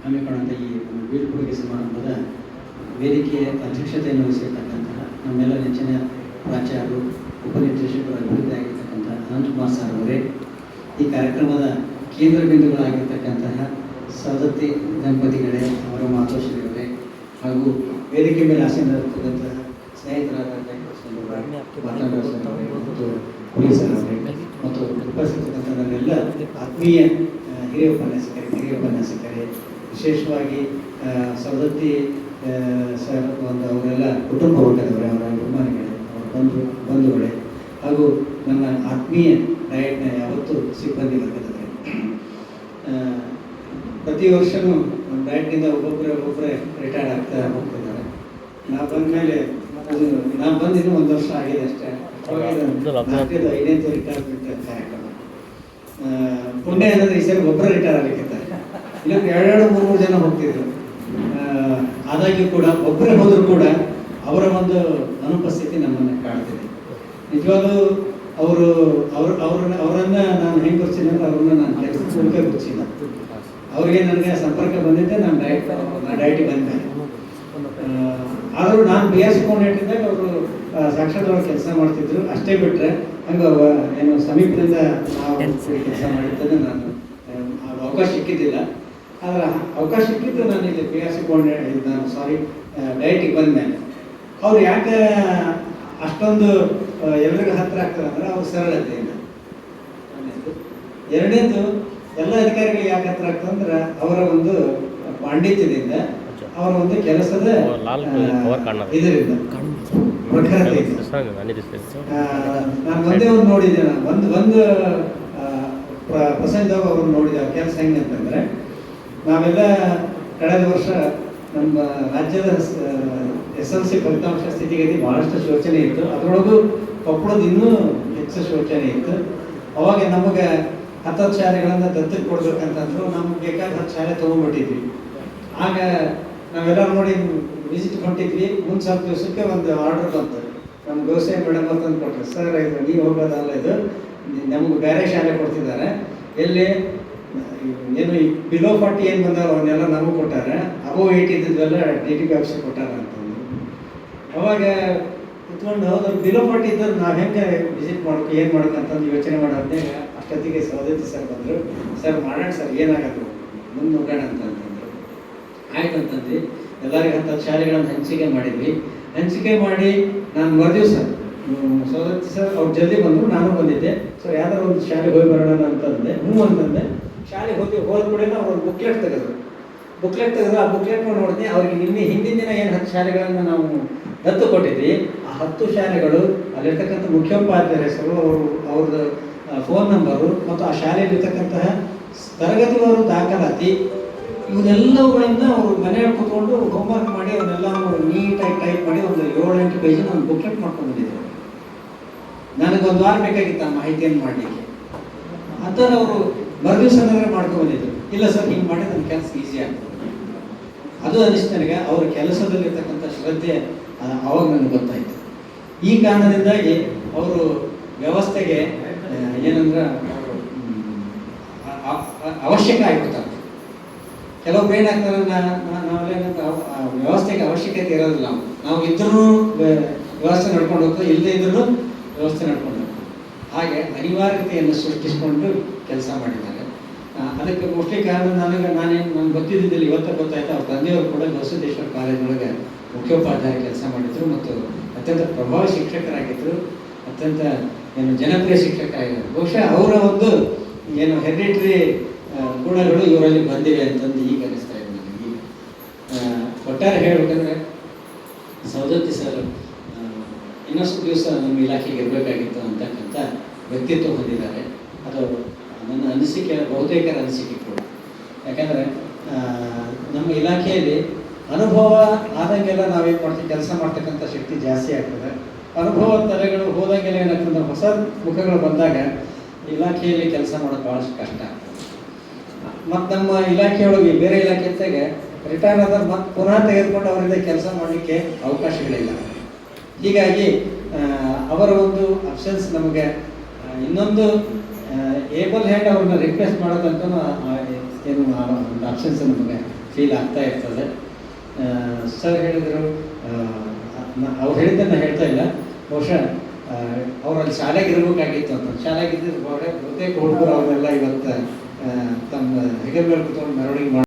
ಹಮ್ಮಿಕೊಂಡಂಥ ಈ ಬೀಳ್ಕೊಡುಗೆ ಸಮಾರಂಭದ ವೇದಿಕೆಯ ಅಧ್ಯಕ್ಷತೆಯನ್ನು ವಹಿಸಿರ್ತಕ್ಕಂತಹ ನಮ್ಮೆಲ್ಲ ನೆಚ್ಚಿನ ಪ್ರಾಚಾರ್ಯರು, ಉಪನಿರ್ದೇಶಕರು, ಅಭಿವೃದ್ಧಿ ಆಗಿರ್ತಕ್ಕಂಥ ಅನಂತಕುಮಾರ್ ಸರ್ ಅವರೇ, ಈ ಕಾರ್ಯಕ್ರಮದ ಕೇಂದ್ರ ಬಿಂದುಗಳಾಗಿರ್ತಕ್ಕಂತಹ ಸವದತ್ತಿ ದಂಪತಿಗಳೇ, ಅವರ ಮಾತೋಶ್ರೀಯವರೇ, ಹಾಗೂ ವೇದಿಕೆ ಮೇಲೆ ಆಸೀನರಾಗಿರ್ತಕ್ಕಂತಹ ಸ್ನೇಹಿತರಾದ ಮತ್ತು ಪೊಲೀಸರವರೇ ಮತ್ತು ಉಪಸ್ಥಿತಕ್ಕಂಥ ನನ್ನೆಲ್ಲ ಆತ್ಮೀಯ ಹಿರಿಯ ಉಪನ್ಯಾಸಕರೇ, ವಿಶೇಷವಾಗಿ ಸವದತ್ತಿ ಸರ್ ಒಂದು ಅವರೆಲ್ಲ ಕುಟುಂಬ ವರ್ಗದವರೇ, ಅವರ ಅಭಿಮಾನಿಗಳೇ, ಅವರ ಬಂಧುಗಳೇ, ಹಾಗೂ ನನ್ನ ಆತ್ಮೀಯ ಡಯಟ್ನ ಯಾವತ್ತೂ ಸಿಬ್ಬಂದಿ ವರ್ಗದವರೇ. ಪ್ರತಿ ವರ್ಷವೂ ಡಯಟ್ನಿಂದ ಒಬ್ಬೊಬ್ಬರೇ ರಿಟೈರ್ಡ್ ಆಗ್ತಾ ಹೋಗ್ತಿದ್ದಾರೆ. ನಾವು ಬಂದ ಮೇಲೆ ನಾನು ಬಂದು ಇನ್ನೂ 1 ವರ್ಷ ಆಗಿದೆ ಅಷ್ಟೇ. 5ನೇ ರಿಟೈರ್ಮೆಂಟ್ ಕಾರ್ಯಕ್ರಮ ಪುಣ್ಯ ಏನಂದ್ರೆ ಈ ಸರಿ ಒಬ್ಬರು ರಿಟೈರ್ ಆಗಲಿಕ್ಕಿದ್ದಾರೆ. ಇಲ್ಲ 2-3 ಜನ ಹೋಗ್ತಿದ್ರು. ಆದಾಗ್ಯೂ ಕೂಡ ಒಬ್ಬರೇ ಹೋದರೂ ಕೂಡ ಅವರ ಒಂದು ಅನುಪಸ್ಥಿತಿ ನಮ್ಮನ್ನು ಕಾಡ್ತಿದೆ. ನಿಜವಾಗ್ಲೂ ಅವರನ್ನ ನಾನು ಹೆಂಗೆ ಗುರ್ಸಿಲ್ಲ ಅಂದ್ರೆ ಅವ್ರನ್ನ ನಾನು ಕೆಲಸಕ್ಕೆ ಗುರ್ಸಿಲ್ಲ. ಅವ್ರಿಗೆ ನನಗೆ ಸಂಪರ್ಕ ಬಂದಿದ್ದೆ ನಾನು ಡಯಟಿಗೆ ಬಂದೆ. ಆದರೂ ನಾನು BSc ಅವರು ಸಾಕ್ಷಾತ್ವಾಗಿ ಕೆಲಸ ಮಾಡ್ತಿದ್ರು. ಅಷ್ಟೇ ಬಿಟ್ಟರೆ ಹಂಗೆ ಏನು ಸಮೀಪದಿಂದ ನಾವು ಕೆಲಸ ಮಾಡಿದ್ದೆ. ನಾನು ಅವಕಾಶ ಸಿಕ್ಕಿದ್ದಿಲ್ಲ. ಆದರೆ ಅವಕಾಶ ಸಿಕ್ಕಿದ್ದು ನಾನು ಇಲ್ಲಿ BSc ಡಯಟಿಗೆ ಬಂದ ಮೇಲೆ ಅವ್ರು ಯಾಕೆ ಅಷ್ಟೊಂದು ಎಲ್ರಿಗೂ ಹತ್ತಿರ ಆಗ್ತಾರೆ ಅಂದರೆ ಅವ್ರ ಸರಳತೆಯಿಂದ. ಎರಡನೇದು, ಎಲ್ಲ ಅಧಿಕಾರಿಗಳು ಯಾಕೆ ಹತ್ತಿರ ಆಗ್ತದೆ ಅಂದ್ರೆ ಅವರ ಒಂದು ಪಾಂಡಿತ್ಯದಿಂದ, ಅವರ ಒಂದು ಕೆಲಸದ ಇದರಿಂದ, ಪ್ರಖರತೆಯಿಂದ. ನಾನು ಒಂದೇ ಒಂದು ನೋಡಿದ್ದೆ, ಒಂದು ಪ್ರಸಂಗದಾಗ ಅವ್ರನ್ನ ನೋಡಿದೆ. ಕೆಲಸ ಹೆಂಗೆ ಅಂತಂದರೆ, ನಾವೆಲ್ಲ ಕಳೆದ ವರ್ಷ ನಮ್ಮ ರಾಜ್ಯದ SLC ಫಲಿತಾಂಶ ಸ್ಥಿತಿಗತಿ ಭಾಳಷ್ಟು ಶೋಚನೆ ಇತ್ತು. ಅದರೊಳಗೂ ಕೊಪ್ಪಳದ ಇನ್ನೂ ಹೆಚ್ಚು ಶೋಚನೆ ಇತ್ತು. ಅವಾಗ ನಮಗೆ 10 ಶಾಲೆಗಳನ್ನು ದತ್ತಕ್ಕೆ ಕೊಡ್ಬೇಕಂತಂದ್ರು. ನಮ್ಗೆ ಬೇಕಾದ 10 ಶಾಲೆ ತೊಗೊಂಡ್ಬಿಟ್ಟಿದ್ವಿ. ಆಗ ನಾವೆಲ್ಲ ನೋಡಿ ವಿಸಿಟ್ ಹೊಂಟಿದ್ವಿ. ಮುಂದೆ ಸ್ವಲ್ಪ ದಿವಸಕ್ಕೆ ಒಂದು ಆರ್ಡರ್ ಬಂತು. ನಮ್ಮ ಗೋಸೆ ಮೇಡಮ್ ಅಂತಂದು ಕೊಟ್ಟರು. ಸರ್, ಇದು ನೀವು ಹೋಗೋದಲ್ಲ, ಇದು ನಮ್ಗೆ ಬೇರೆ ಶಾಲೆ ಕೊಡ್ತಿದ್ದಾರೆ. ಎಲ್ಲಿ ಏನು ಬಿಲೋ 40 ಏನು ಬಂದಾರ ಅವನ್ನೆಲ್ಲ ನಮಗೆ ಕೊಟ್ಟಾರೆ, ಅಬೋ 80 ಇದ್ದಿದ್ವೆಲ್ಲ DTP ಆಫೀಸಿಗೆ ಕೊಟ್ಟಾರ ಅಂತಂದು. ಅವಾಗ ಕುತ್ಕೊಂಡು ಹೌದು ಬಿಲೋ 40 ಇದ್ದರು ನಾವು ಹೆಂಗೆ ವಿಸಿಟ್ ಮಾಡೋಕೆ ಏನು ಮಾಡೋಕ್ಕಂತಂದು ಯೋಚನೆ ಮಾಡೋದೇ. ಅಷ್ಟೊತ್ತಿಗೆ ಸವದತ್ತಿ ಸರ್ ಬಂದರು. ಸರ್ ಮಾಡೋಣ ಸರ್, ಏನಾಗಲ್ಲ ಮುಂದೆ ನೋಡೋಣ ಅಂತಂತಂದರು. ಆಯ್ತು ಅಂತಂದು ಎಲ್ಲರಿಗೂ 10 ಶಾಲೆಗಳನ್ನು ಹಂಚಿಕೆ ಮಾಡಿದ್ವಿ. ಹಂಚಿಕೆ ಮಾಡಿ ನಾನು ಮರುದಿವಸ ಸವದತ್ತಿ ಸರ್ ಅವ್ರು ಜಲ್ದಿ ಬಂದರು, ನಾನು ಬಂದಿದ್ದೆ. ಸೊ ಯಾವ್ದಾರು ಒಂದು ಶಾಲೆಗೆ ಹೋಗಿ ಬರೋಣ ಅಂತಂದೆ. ಅಂತಂದೆ. ಶಾಲೆಗೆ ಹೋದ ಕೂಡ ಅವ್ರು ಒಂದು ಬುಕ್ಲೆಟ್ ತೆಗೆದ್ರು. ಆ ಬುಕ್ಲೆಟ್ ನೋಡಿದ್ವಿ. ಅವ್ರಿಗೆ ಹಿಂದಿನ ದಿನ ಏನು 10 ಶಾಲೆಗಳನ್ನು ನಾವು ದತ್ತು ಕೊಟ್ಟಿದ್ವಿ. ಆ 10 ಶಾಲೆಗಳು, ಅಲ್ಲಿರ್ತಕ್ಕಂಥ ಮುಖ್ಯೋಪಾಧ್ಯಾಯರ ಹೆಸರು, ಅವ್ರದ್ದು ಫೋನ್ ನಂಬರು ಮತ್ತು ಆ ಶಾಲೆಯಲ್ಲಿರ್ತಕ್ಕಂತಹ ತರಗತಿಯವರು ದಾಖಲಾತಿ, ಇವನ್ನೆಲ್ಲವುಗಳಿಂದ ಅವರು ಮನೆಯಲ್ಲಿ ಕೂತ್ಕೊಂಡು ಹೋಮ್ವರ್ಕ್ ಮಾಡಿ ಅವನ್ನೆಲ್ಲ ನೀಟಾಗಿ ಟೈಪ್ ಮಾಡಿ ಒಂದು 7-8 ಪೇಜಿನ ಒಂದು ಬುಕ್ಲೆಟ್ ಮಾಡ್ಕೊಂಡು ಬಂದಿದ್ರು. ನನಗೊಂದು ವಾರ ಬೇಕಾಗಿತ್ತು ಆ ಮಾಹಿತಿಯನ್ನು ಮಾಡಲಿಕ್ಕೆ. ಅಂಥದ್ದು ಅವರು ಮರುದಿವಸ ಮಾಡ್ಕೊಂಡು ಬಂದಿದ್ರು. ಇಲ್ಲ ಸರ್, ಹಿಂಗೆ ಮಾಡಿ ನನ್ನ ಕೆಲಸ ಈಸಿ ಆಗ್ತದೆ. ಅದು ಅನಿಸ್ತು ನನಗೆ. ಅವ್ರ ಕೆಲಸದಲ್ಲಿರ್ತಕ್ಕಂಥ ಶ್ರದ್ಧೆ ಅವಾಗ ನನಗೆ ಗೊತ್ತಾಯಿತು. ಈ ಕಾರಣದಿಂದಾಗಿ ಅವರು ವ್ಯವಸ್ಥೆಗೆ ಏನಂದ್ರೆ ಅವಶ್ಯಕ ಆಗಿಬಿಡ್ತಾರೆ. ಕೆಲವೊಬ್ರು ಏನಾಗ್ತಾರೆ, ನಾವೇನಂತ ವ್ಯವಸ್ಥೆಗೆ ಅವಶ್ಯಕತೆ ಇರೋದಿಲ್ಲ. ನಾವು ಇದ್ರೂ ವ್ಯವಸ್ಥೆ ನಡ್ಕೊಂಡು ಹೋಗ್ತದೆ, ಇಲ್ಲದೇ ಇದ್ರೂ ವ್ಯವಸ್ಥೆ ನಡ್ಕೊಂಡು ಹೋಗ್ತದೆ. ಹಾಗೆ ಅನಿವಾರ್ಯತೆಯನ್ನು ಸೃಷ್ಟಿಸಿಕೊಂಡು ಕೆಲಸ ಮಾಡಿದ್ದಾರೆ. ಅದಕ್ಕೆ ಮುಖ್ಯ ಕಾರಣ ನಾನು ಗೊತ್ತಿದ್ದಿದ್ದಲ್ಲಿ ಇವತ್ತು ಗೊತ್ತಾಯ್ತು. ಅವ್ರ ತಂದೆಯವರು ಕೂಡ ಬಸವೇಶ್ವರ ಕಾಲೇಜೊಳಗೆ ಮುಖ್ಯೋಪಾಧ್ಯಾಯ ಕೆಲಸ ಮಾಡಿದ್ರು ಮತ್ತು ಅತ್ಯಂತ ಪ್ರಭಾವಿ ಶಿಕ್ಷಕರಾಗಿದ್ದರು. ಅತ್ಯಂತ ಜನಪ್ರಿಯ ಶಿಕ್ಷಕರಾಗಿದ್ದರು. ಬಹುಶಃ ಅವರ ಒಂದು ಹೆರಿಡಿಟರಿ ಗುಣಗಳು ಇವರಲ್ಲಿ ಬಂದಿವೆ ಅಂತಂದು ಈಗ ಅನಿಸ್ತಾ ಇದೆ ನನಗೆ. ಒಟ್ಟಾರೆ ಹೇಳ್ಬೇಕಂದ್ರೆ ಸವದತ್ತಿ ಸರ್ ಇನ್ನಷ್ಟು ದಿವಸ ನಮ್ಮ ಇಲಾಖೆಗೆ ಇರಬೇಕಾಗಿತ್ತು ಅಂತಕ್ಕಂಥ ವ್ಯಕ್ತಿತ್ವ ಹೊಂದಿದ್ದಾರೆ. ಅದು ನನ್ನ ಅನಿಸಿಕೆ, ಬಹುತೇಕರ ಅನಿಸಿಕೆ ಕೂಡ. ಯಾಕಂದರೆ ನಮ್ಮ ಇಲಾಖೆಯಲ್ಲಿ ಅನುಭವ ಆದಂಗೆಲ್ಲ ನಾವೇನು ಮಾಡ್ತೀವಿ, ಕೆಲಸ ಮಾಡ್ತಕ್ಕಂಥ ಶಕ್ತಿ ಜಾಸ್ತಿ ಆಗ್ತದೆ. ಅನುಭವ ತಲೆಗಳು ಹೋದಂಗೆಲ್ಲ ಏನಾಗ್ತದೆ, ಹೊಸ ಮುಖಗಳು ಬಂದಾಗ ಇಲಾಖೆಯಲ್ಲಿ ಕೆಲಸ ಮಾಡೋದು ಭಾಳಷ್ಟು ಕಷ್ಟ ಆಗ್ತದೆ. ಮತ್ತು ನಮ್ಮ ಇಲಾಖೆಯೊಳಗೆ ಬೇರೆ ಇಲಾಖೆ ಜೊತೆಗೆ ರಿಟೈರ್ ಆದಾಗ ಮತ್ತೆ ಪುನಃ ತೆಗೆದುಕೊಂಡು ಅವರಿಂದ ಕೆಲಸ ಮಾಡಲಿಕ್ಕೆ ಅವಕಾಶಗಳಿಲ್ಲ. ಹೀಗಾಗಿ ಅವರ ಒಂದು ಅಬ್ಸೆನ್ಸ್ ನಮಗೆ ಇನ್ನೊಂದು ಏಬಲ್ ಹ್ಯಾಂಡ್ ಅವ್ರನ್ನ ರಿಪ್ಲೇಸ್ ಮಾಡೋದಂತೂ ಏನು ಒಂದು ಅಬ್ಸೆನ್ಸ್ ನಮಗೆ ಫೀಲ್ ಆಗ್ತಾ ಇರ್ತದೆ. ಸರ್ ಹೇಳಿದರು, ಅವ್ರು ಹೇಳಿದ್ದನ್ನು ಹೇಳ್ತಾ ಇಲ್ಲ, ಬಹುಶಃ ಅವರಲ್ಲಿ ಶಾಲೆಗೆ ಇರಬೇಕಾಗಿತ್ತು ಅಂತ. ಶಾಲೆಗೆ ಇದ್ದಿದ್ದು ಬಹುತೇಕ ಹುಡುಗರು ಅವರೆಲ್ಲ ಇವತ್ತು ತಮ್ಮ ಹೆಗಲ ಮೇಲೆ ಕೂತ್ಕೊಂಡು ಮೆರವಣಿಗೆ